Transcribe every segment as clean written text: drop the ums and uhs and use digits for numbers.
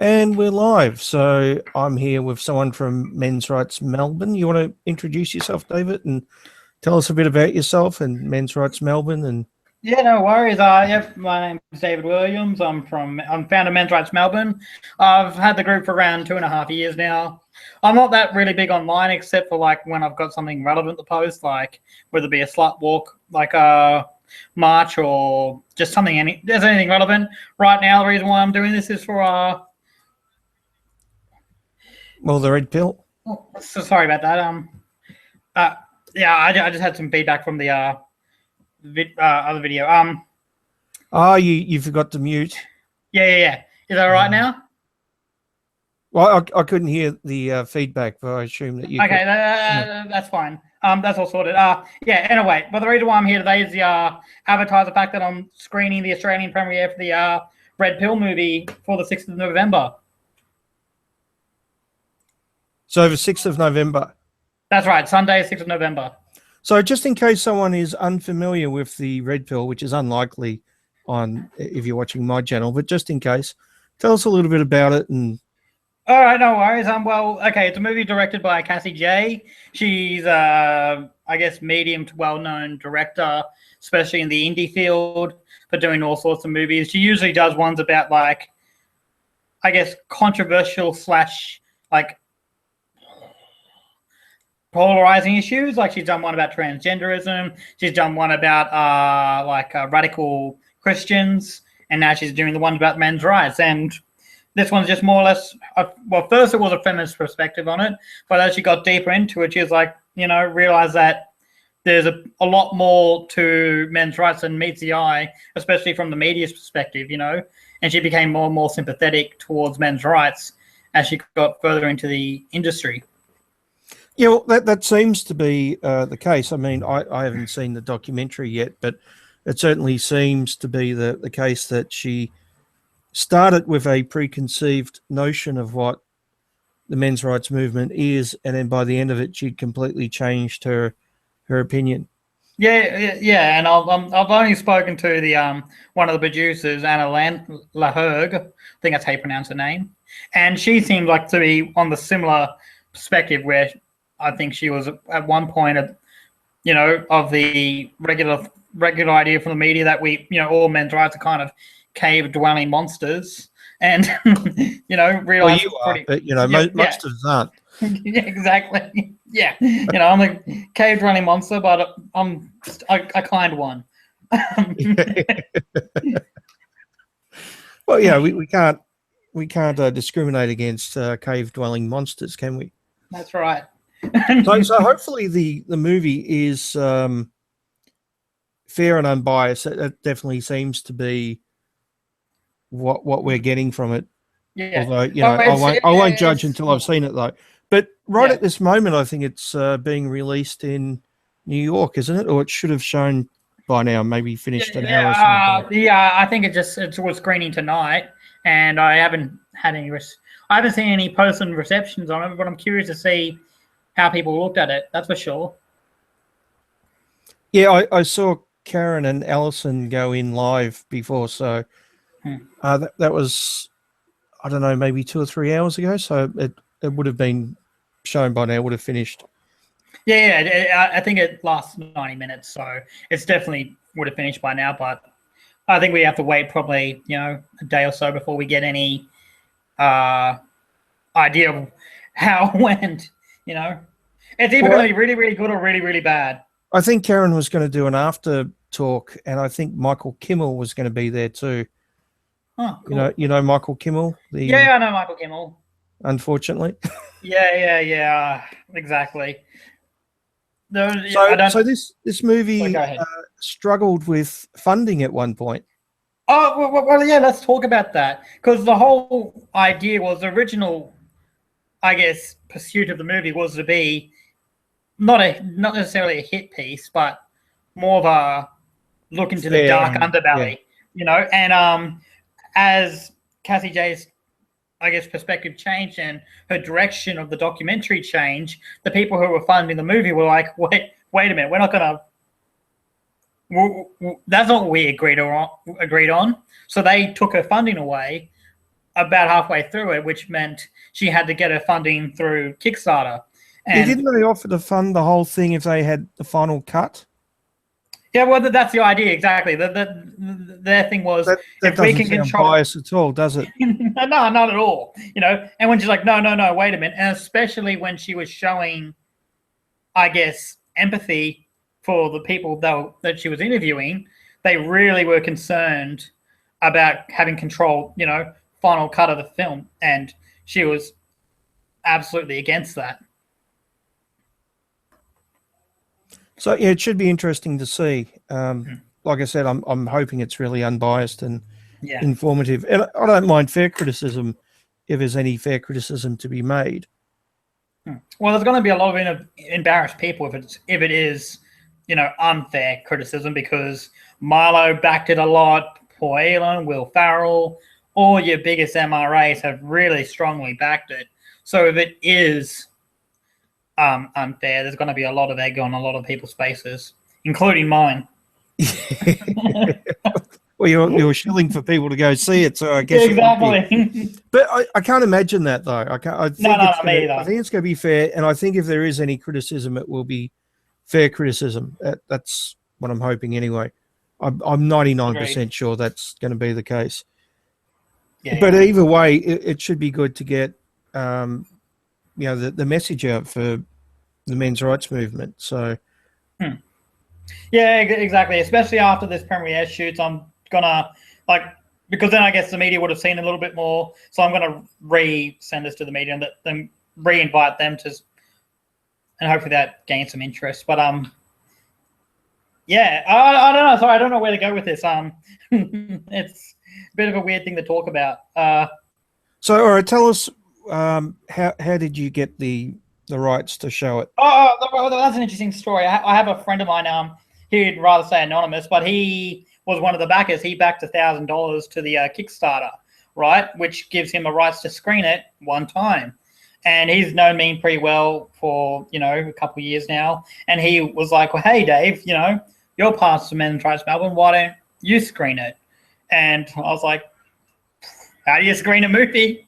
And we're live. So I'm here with someone from Men's Rights Melbourne. You want to introduce yourself, David, and tell us a bit about yourself and Men's Rights Melbourne? And Yeah, no worries. My name is David Williams. I'm founder of Men's Rights Melbourne. I've had the group for around 2.5 years now. I'm not that really big online, except for like when I've got something relevant to post, like whether it be a slut walk, like a march, or just something. There's anything relevant right now. The reason why I'm doing this is for the red pill. so sorry about that. Yeah, I just had some feedback from the other video. You forgot to mute. Yeah. Is that all right now? Well, I couldn't hear the feedback, but I assume that you. Okay, that's fine. That's all sorted. Yeah. Anyway, but the reason why I'm here today is the advertise the fact that I'm screening the Australian premiere for the Red Pill movie for the 6th of November. So the 6th of November. That's right, Sunday, 6th of November. So just in case someone is unfamiliar with the red pill, which is unlikely if you're watching my channel, but just in case, tell us a little bit about it. And all right, no worries. Well, okay, it's a movie directed by Cassie J. She's I guess medium to well-known director, especially in the indie field, for doing all sorts of movies. She usually does ones about like, I guess, controversial / like polarizing issues. Like she's done one about transgenderism. She's done one about radical Christians, and now she's doing the one about men's rights. And this one's just more or less, well, first it was a feminist perspective on it, but as she got deeper into it, she was like, realized that there's a lot more to men's rights than meets the eye, especially from the media's perspective, and she became more and more sympathetic towards men's rights as she got further into the industry. Yeah, well, that seems to be the case. I mean, I haven't seen the documentary yet, but it certainly seems to be the case that she started with a preconceived notion of what the men's rights movement is, and then by the end of it, she'd completely changed her opinion. Yeah, and I've only spoken to the one of the producers, Anna Laherg, I think that's how you pronounce her name, and she seemed like to be on the similar perspective where I think she was at one point of the regular idea from the media that we, all men's rights are kind of cave-dwelling monsters, and realize most of us aren't. Yeah, exactly. Yeah, I'm a cave-dwelling monster, but I climbed one. Well, yeah, we can't discriminate against cave-dwelling monsters, can we? That's right. So hopefully the movie is fair and unbiased. It definitely seems to be what we're getting from it. Yeah. Although I won't judge until I've seen it though. But at this moment, I think it's being released in New York, isn't it? Or it should have shown by now, maybe finished an hour or something. I think it was screening tonight, and I haven't had any. I haven't seen any posts and receptions on it, but I'm curious to see how people looked at it. That's for sure. Yeah, I saw Karen and Alison go in live before, so that was, I don't know, maybe 2 or 3 hours ago. So it would have been shown by now, would have finished. Yeah, I think it lasts 90 minutes, so it's definitely would have finished by now. But I think we have to wait probably a day or so before we get any idea of how it went. It's either going to be really, really good or really, really bad. I think Karen was going to do an after talk, and I think Michael Kimmel was going to be there too. Oh, cool. You know Michael Kimmel? Yeah, I know Michael Kimmel. Unfortunately. Yeah, exactly. So this movie struggled with funding at one point. Oh, well, yeah, let's talk about that, because the whole idea was the original, I guess, pursuit of the movie was to be not necessarily a hit piece, but more of a look into the dark underbelly, and as Cassie J's, I guess, perspective changed and her direction of the documentary changed, the people who were funding the movie were like, wait a minute, we're not gonna. That's not what we agreed on. So they took her funding away, about halfway through it, which meant she had to get her funding through Kickstarter. And didn't they offer to fund the whole thing if they had the final cut? yeah, well, that's the idea exactly. Their thing was That if we doesn't can sound control. biased at all, does it? No, not at all. You know, and when she's like, no, wait a minute, and especially when she was showing, I guess, empathy for the people that she was interviewing, they really were concerned about having control, you know, final cut of the film, and she was absolutely against that. So yeah, it should be interesting to see. Like I said, I'm hoping it's really unbiased and Yeah. informative. And I don't mind fair criticism if there's any fair criticism to be made. Well, there's going to be a lot of embarrassed people if it is, you know, unfair criticism, because Milo backed it a lot. Paul Elan, Will Farrell, all your biggest MRAs have really strongly backed it. So if it is unfair, there's going to be a lot of egg on a lot of people's faces, including mine. Well, you're shilling for people to go see it, so I guess exactly. But I can't imagine that though. I think I think it's going to be fair, and I think if there is any criticism, it will be fair criticism. That's what I'm hoping anyway. I'm 99% sure that's going to be the case. Yeah, but either way, it should be good to get you know, the message out for the men's rights movement. So yeah, exactly. Especially after this premiere shoots, I'm gonna because then I guess the media would have seen a little bit more. So I'm gonna send this to the media and then re-invite them to, and hopefully that gains some interest. But yeah, I don't know. Sorry, I don't know where to go with this. It's a bit of a weird thing to talk about. So, all right, tell us how did you get the rights to show it? Oh, that's an interesting story. I have a friend of mine. He'd rather say anonymous, but he was one of the backers. He backed $1,000 to the Kickstarter, right, which gives him a rights to screen it one time. And he's known me pretty well for, you know, a couple of years now. And he was like, well, hey, Dave, you know, you're past the Men's Rights Melbourne. Why don't you screen it? And I was like, how do you screen a movie?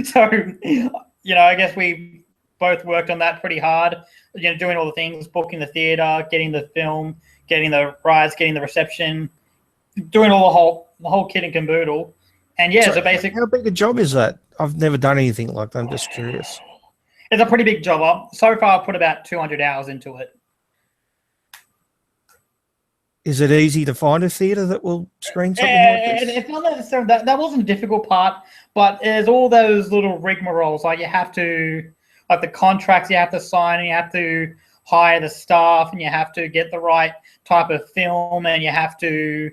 So, you know, I guess we both worked on that pretty hard, you know, doing all the things, booking the theater, getting the film, getting the rides, getting the reception, doing all the whole kit and caboodle. And yeah, so basically, how big a job is that? I've never done anything like that. I'm just curious. It's a pretty big job. So far, I've put about 200 hours into it. Is it easy to find a theatre that will screen something like this? It's not necessarily that wasn't the difficult part, but there's all those little rigmaroles. Like you have to, like the contracts you have to sign, and you have to hire the staff, and you have to get the right type of film, and you have to,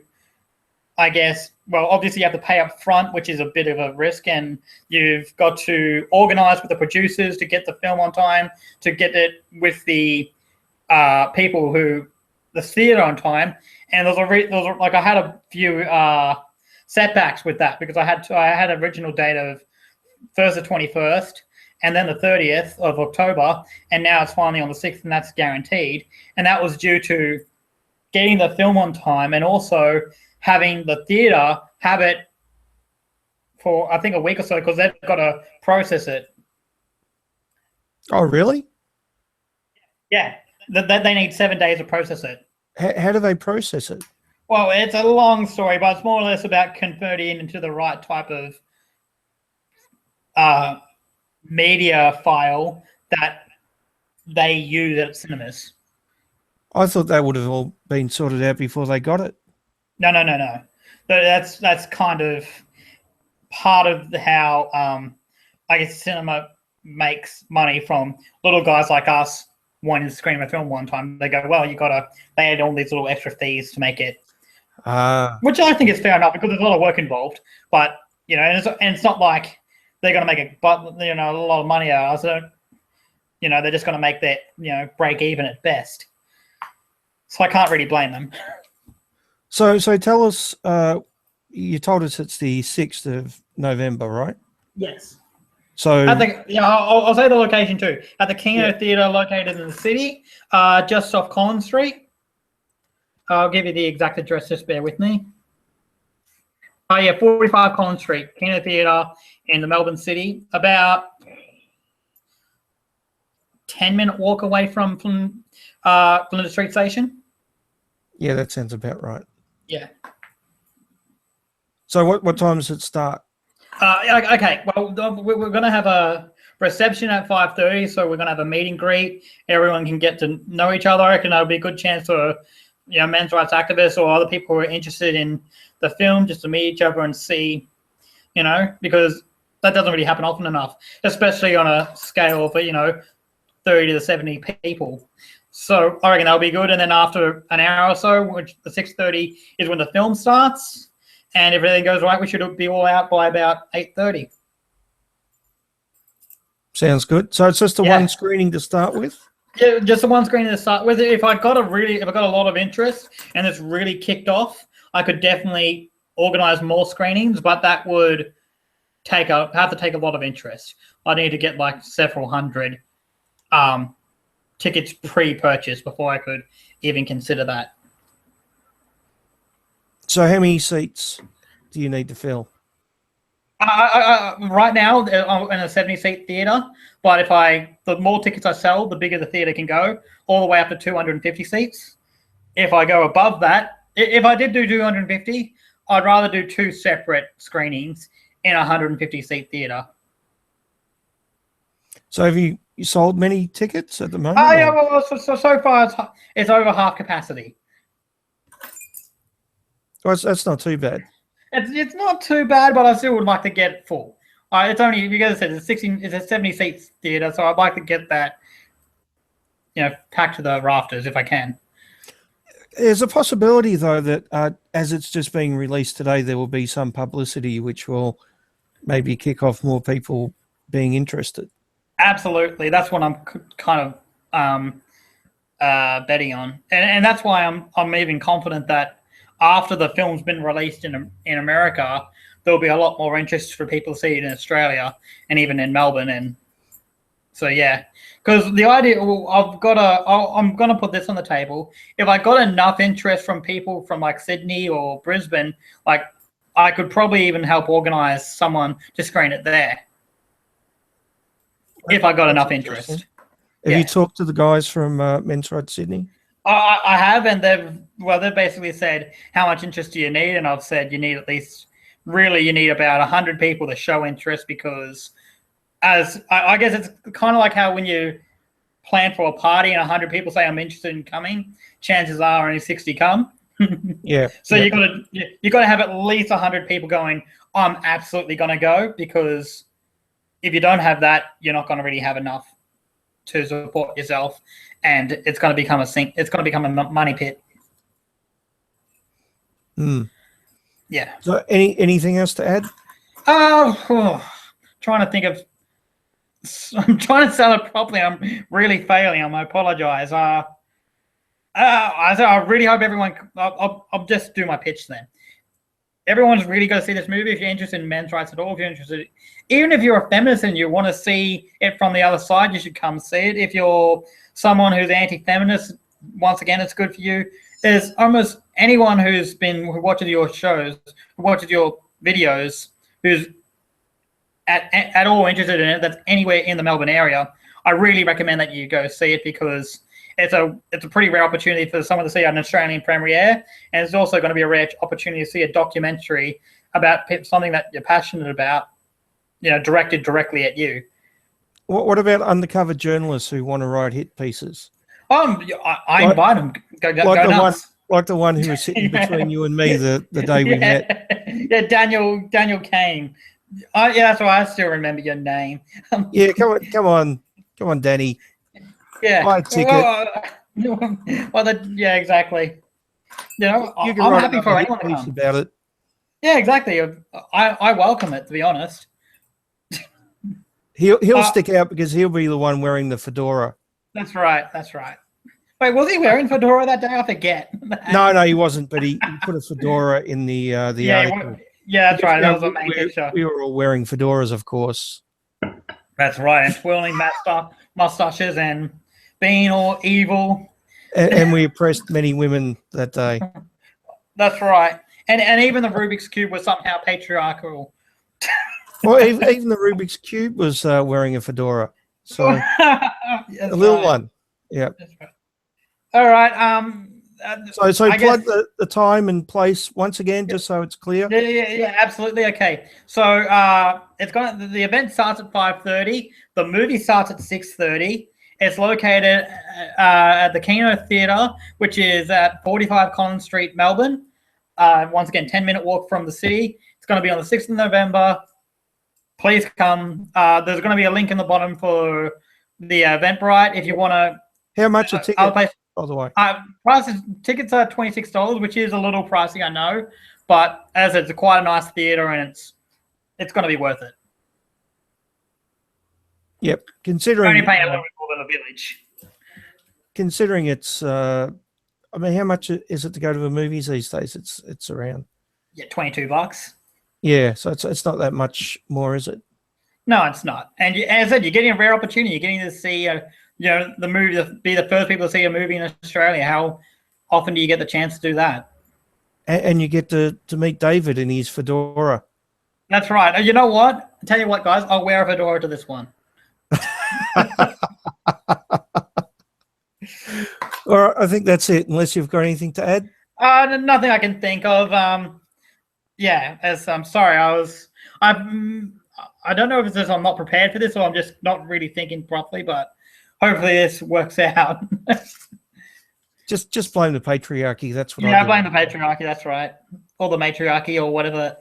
I guess, well, obviously you have to pay up front, which is a bit of a risk, and you've got to organize with the producers to get the film on time, to get it with the people who, the theater on time. And like I had a few setbacks with that, because I had original date of Thursday 21st, and then the 30th of October, and now it's finally on the 6th, and that's guaranteed. And that was due to getting the film on time, and also having the theater have it for, I think, a week or so, because they've got to process it. Oh, really? Yeah, they need 7 days to process it. How do they process it? Well, it's a long story, but it's more or less about converting it into the right type of media file that they use at cinemas. I thought that would have all been sorted out before they got it. No. That's kind of part of how I guess cinema makes money from little guys like us wanting to screen a film one time. They go, well, they add all these little extra fees to make it, which I think is fair enough, because there's a lot of work involved. But you know, and it's not like they're going to make a lot of money out of it. So, you know, they're just going to make that, you know, break even at best. So I can't really blame them. So tell us, you told us it's the 6th of November, right? Yes. So I'll say the location too. At the Kino Theatre, located in the city, just off Collins Street. I'll give you the exact address. Just bear with me. Oh yeah, 45 Collins Street, Kino Theatre in the Melbourne City. About 10-minute walk away from Flinders Street Station. Yeah, that sounds about right. Yeah. So what time does it start? Okay. Well, we're going to have a reception at 5:30, so we're going to have a meet and greet. Everyone can get to know each other. I reckon that'll be a good chance for men's rights activists or other people who are interested in the film just to meet each other and see, because that doesn't really happen often enough, especially on a scale of 30 to 70 people. So I reckon that'll be good. And then after an hour or so, which the 6:30 is when the film starts, and if everything goes right, we should be all out by about 8:30. Sounds good. So it's just the one screening to start with? Yeah, just the one screening to start with. If I got a lot of interest and it's really kicked off, I could definitely organize more screenings, but that would have to take a lot of interest. I need to get like several hundred tickets pre-purchased before I could even consider that. So how many seats do you need to fill? Right now, I'm in a 70-seat theatre, but the more tickets I sell, the bigger the theatre can go, all the way up to 250 seats. If I go above that, if I did do 250, I'd rather do 2 separate screenings in a 150-seat theatre. So have you sold many tickets at the moment? Yeah, well, so far it's over half capacity. Well, that's not too bad. It's not too bad, but I still would like to get it full. It's only because I said it's a 70-seat theatre, so I'd like to get that, packed to the rafters if I can. There's a possibility, though, that as it's just being released today, there will be some publicity which will maybe kick off more people being interested. Absolutely, that's what I'm kind of betting on, and that's why I'm even confident that after the film's been released in America, there'll be a lot more interest for people to see it in Australia and even in Melbourne. And so, yeah, because the idea, I'm going to put this on the table. If I got enough interest from people from like Sydney or Brisbane, like I could probably even help organize someone to screen it there. If I got enough interest. Have you talked to the guys from Men's Rights Sydney? I have, and they've basically said, how much interest do you need? And I've said you need about 100 people to show interest, because I guess it's kind of like how when you plan for a party and 100 people say I'm interested in coming, chances are only 60 come. Yeah. So you got to have at least 100 people going, I'm absolutely going to go, because if you don't have that, you're not going to really have enough to support yourself, and it's going to become a money pit. Yeah. So anything else to add? Trying to think of. I'm trying to sell it properly. I'm really failing. I apologize. I really hope everyone. I'll just do my pitch then. Everyone's really got to see this movie if you're interested in men's rights at all. If you're interested, even if you're a feminist and you want to see it from the other side, you should come see it. If you're someone who's anti-feminist, once again, it's good for you. There's almost anyone who watches your shows, who watches your videos, who's at all interested in it, that's anywhere in the Melbourne area. I really recommend that you go see it, because it's a pretty rare opportunity for someone to see an Australian premiere, and it's also going to be a rare opportunity to see a documentary about something that you're passionate about, directed directly at you. What about undercover journalists who want to write hit pieces? I invite them. Go nuts. Like the one who was sitting between you and me the day we met. Yeah, Daniel Kane. Yeah, that's why I still remember your name. Yeah, come on, Danny. Yeah. Buy a ticket. Yeah, exactly. You can I'm write happy for anyone to come about it. Yeah, exactly. I welcome it, to be honest. He'll stick out because he'll be the one wearing the fedora. That's right. Wait, was he wearing fedora that day? I forget. No, he wasn't. But he put a fedora in the article. Yeah, that's right. That was a main picture. We were all wearing fedoras, of course. That's right, and twirling mustaches and being all evil. And we oppressed many women that day. That's right. And even the Rubik's Cube was somehow patriarchal. Well, even the Rubik's Cube was wearing a fedora. So a little one. Yeah. Right. All right. So plug the time and place once again, just so it's clear. Yeah, absolutely. Okay. So the event starts at 5:30. The movie starts at 6:30. It's located at the Kino Theatre, which is at 45 Collins Street, Melbourne. Once again, 10-minute walk from the city. It's going to be on the 6th of November. Please come. There's going to be a link in the bottom for the Eventbrite if you want to. How much a ticket, by the way? Tickets are $26, which is a little pricey, I know, but as it's quite a nice theatre and it's going to be worth it. Yep, considering only paying a little bit more than a village. Considering it's, I mean, how much is it to go to the movies these days? It's around $22. Yeah, so it's not that much more, is it? No, it's not. And as I said, you're getting a rare opportunity. You're getting to see, the movie, be the first people to see a movie in Australia. How often do you get the chance to do that? And you get to meet David in his fedora. That's right. You know what? I'll tell you what, guys, I'll wear a fedora to this one. All right, I think that's it. Unless you've got anything to add. Nothing I can think of. I'm sorry, I don't know if it's just I'm not prepared for this or I'm just not really thinking properly, but hopefully this works out. just blame the patriarchy. That's what I blame the patriarchy. That's right, or the matriarchy, or whatever.